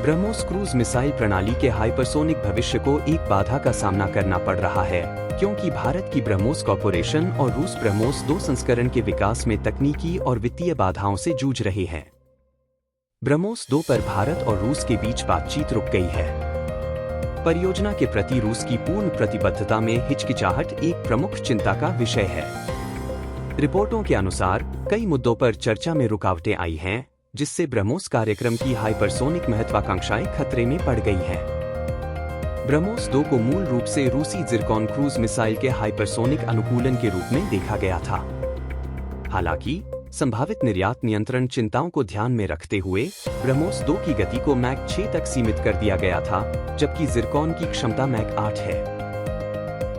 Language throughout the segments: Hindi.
ब्रह्मोस क्रूज मिसाइल प्रणाली के हाइपरसोनिक भविष्य को एक बाधा का सामना करना पड़ रहा है, क्योंकि भारत की ब्रह्मोस कॉरपोरेशन और रूस ब्रह्मोस 2 संस्करण के विकास में तकनीकी और वित्तीय बाधाओं से जूझ रहे हैं। ब्रह्मोस 2 पर भारत और रूस के बीच बातचीत रुक गई है। परियोजना के प्रति रूस की पूर्ण प्रतिबद्धता में हिचकिचाहट एक प्रमुख चिंता का विषय है। रिपोर्टों के अनुसार कई मुद्दों पर चर्चा में रुकावटें आई हैं, जिससे ब्रह्मोस कार्यक्रम की हाइपरसोनिक महत्वाकांक्षाएं खतरे में पड़ गई हैं। ब्रह्मोस 2 को मूल रूप से रूसी जिरकॉन क्रूज मिसाइल के हाइपरसोनिक अनुकूलन के रूप में देखा गया था। हालांकि संभावित निर्यात नियंत्रण चिंताओं को ध्यान में रखते हुए ब्रह्मोस 2 की गति को मैक 6 तक सीमित कर दिया गया था, जबकि जिरकॉन की क्षमता मैक 8 है।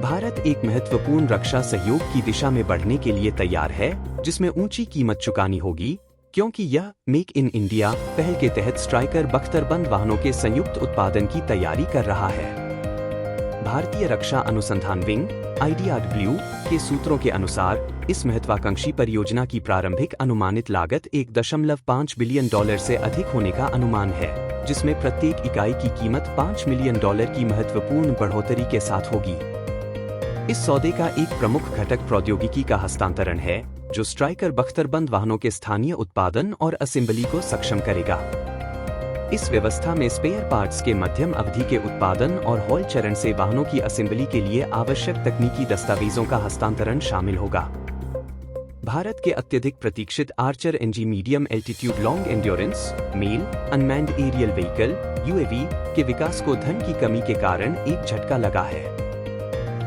भारत एक महत्वपूर्ण रक्षा सहयोग की दिशा में बढ़ने के लिए तैयार है, जिसमें ऊंची कीमत चुकानी होगी, क्योंकि यह मेक इन इंडिया पहल के तहत स्ट्राइकर बख्तरबंद वाहनों के संयुक्त उत्पादन की तैयारी कर रहा है। भारतीय रक्षा अनुसंधान विंग (IDRW) के सूत्रों के अनुसार इस महत्वाकांक्षी परियोजना की प्रारंभिक अनुमानित लागत $1.5 बिलियन से अधिक होने का अनुमान है, जिसमें प्रत्येक इकाई की कीमत $5 मिलियन की महत्वपूर्ण बढ़ोतरी के साथ होगी। इस सौदे का एक प्रमुख घटक प्रौद्योगिकी का हस्तांतरण है, जो स्ट्राइकर बख्तरबंद वाहनों के स्थानीय उत्पादन और असेंबली को सक्षम करेगा। इस व्यवस्था में स्पेयर पार्ट्स के मध्यम अवधि के उत्पादन और हॉल चरण से वाहनों की असेंबली के लिए आवश्यक तकनीकी दस्तावेजों का हस्तांतरण शामिल होगा। भारत के अत्यधिक प्रतीक्षित Archer NG medium altitude long endurance male unmanned aerial vehicle (UAV) के विकास को धन की कमी के कारण एक झटका लगा है।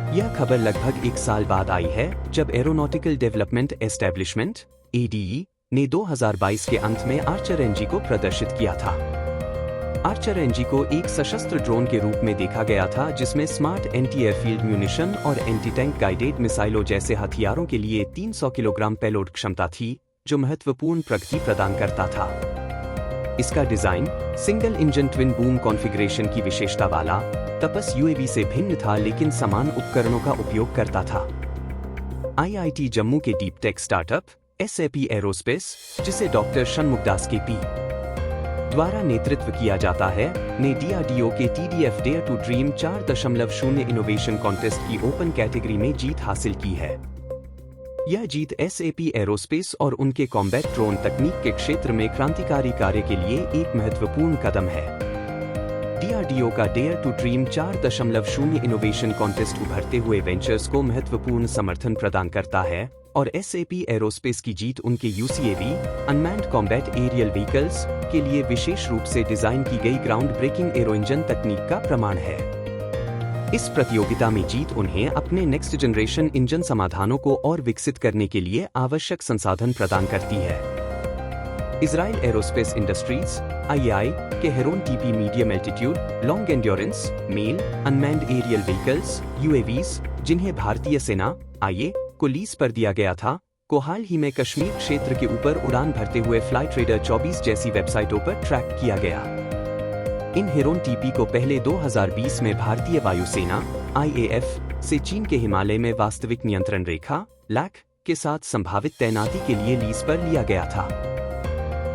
यह खबर लगभग 1 साल बाद आई है, जब एरोनॉटिकल डेवलपमेंट एस्टेब्लिशमेंट (ADE) ने 2022 के अंत में आर्चर एनजी को प्रदर्शित किया था। आर्चर एनजी को एक सशस्त्र ड्रोन के रूप में देखा गया था, जिसमें स्मार्ट एंटी एयरफील्ड म्यूनिशन और एंटी टैंक गाइडेड मिसाइलों जैसे हथियारों के लिए 300 किलोग्राम पेलोड क्षमता थी, जो महत्वपूर्ण प्रगति प्रदान करता था। इसका design single engine twin boom configuration की विशेषता वाला तपस UAV से भिन्न था, लेकिन समान उपकरणों का उपयोग करता था। IIT जम्मू के deep tech startup SAP aerospace, जिसे डॉक्टर षणमुगदास के पी द्वारा नेतृत्व किया जाता है, ने DRDO के TDF Dare to Dream 4.0 innovation contest की ओपन कैटेगरी में जीत हासिल की है। यह जीत SAP एरोस्पेस और उनके कॉम्बैट ड्रोन तकनीक के क्षेत्र में क्रांतिकारी कार्य के लिए एक महत्वपूर्ण कदम है। DRDO का Dare to Dream 4.0 innovation contest उभरते हुए वेंचर्स को महत्वपूर्ण समर्थन प्रदान करता है, और SAP एरोस्पेस की जीत उनके UCAV unmanned combat aerial vehicles के लिए विशेष रूप से डिजाइन की गई ग्राउंड ब्रेकिंग एरो इंजन तकनीक का प्रमाण है। इस प्रतियोगिता में जीत उन्हें अपने नेक्स्ट जनरेशन इंजन समाधानों को और विकसित करने के लिए आवश्यक संसाधन प्रदान करती है। इजराइल एरोस्पेस इंडस्ट्रीज (IAI) के Heron TP medium altitude long endurance male unmanned aerial vehicles (UAVs), जिन्हें भारतीय सेना IA को लीज पर दिया गया था, को हाल ही में कश्मीर क्षेत्र के ऊपर उड़ान भरते हुए फ्लाइट रेडर 24 जैसी वेबसाइटों पर ट्रैक किया गया। इन हेरोन TP को पहले 2020 में भारतीय वायुसेना IAF से चीन के हिमालय में वास्तविक नियंत्रण रेखा (LAC) के साथ संभावित तैनाती के लिए लीज पर लिया गया था।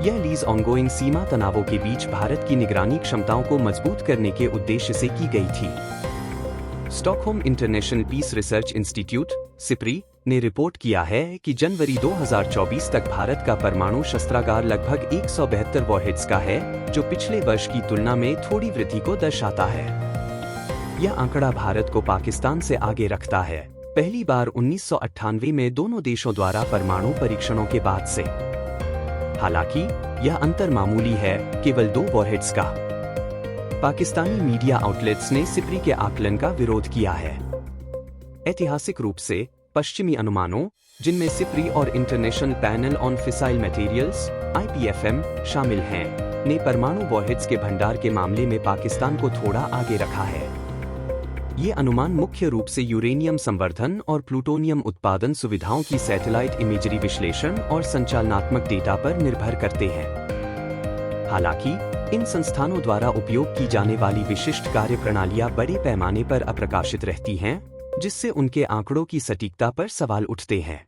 यह लीज ऑनगोइंग सीमा तनावों के बीच भारत की निगरानी क्षमताओं को मजबूत करने के उद्देश्य से की गई थी। Stockholm international peace research institute (SIPRI) ने रिपोर्ट किया है कि जनवरी 2024 तक भारत का परमाणु शस्त्रागार लगभग 172 वॉरहेड्स का है, जो पिछले वर्ष की तुलना में थोड़ी वृद्धि को दर्शाता है। यह आंकड़ा भारत को पाकिस्तान से आगे रखता है, पहली बार 1998 में दोनों देशों द्वारा परमाणु परीक्षणों के बाद से। हालांकि यह अंतर मामूली है, केवल 2 वॉरहेड्स का। पाकिस्तानी मीडिया आउटलेट्स ने SIPRI के आकलन का विरोध किया है। ऐतिहासिक रूप से पश्चिमी अनुमानों, जिनमें SIPRI और international panel on fissile materials (IPFM) शामिल हैं, ने परमाणु वॉरहेड्स के भंडार के मामले में पाकिस्तान को थोड़ा आगे रखा है। ये अनुमान मुख्य रूप से यूरेनियम संवर्धन और प्लूटोनियम उत्पादन सुविधाओं की सैटेलाइट इमेजरी विश्लेषण और संचालनात्मक डेटा पर निर्भर करते हैं। हालांकि इन संस्थानों द्वारा उपयोग की जाने वाली विशिष्ट कार्यप्रणालियां बड़े पैमाने पर अप्रकाशित रहती हैं, जिससे उनके आंकड़ों की सटीकता पर सवाल उठते हैं।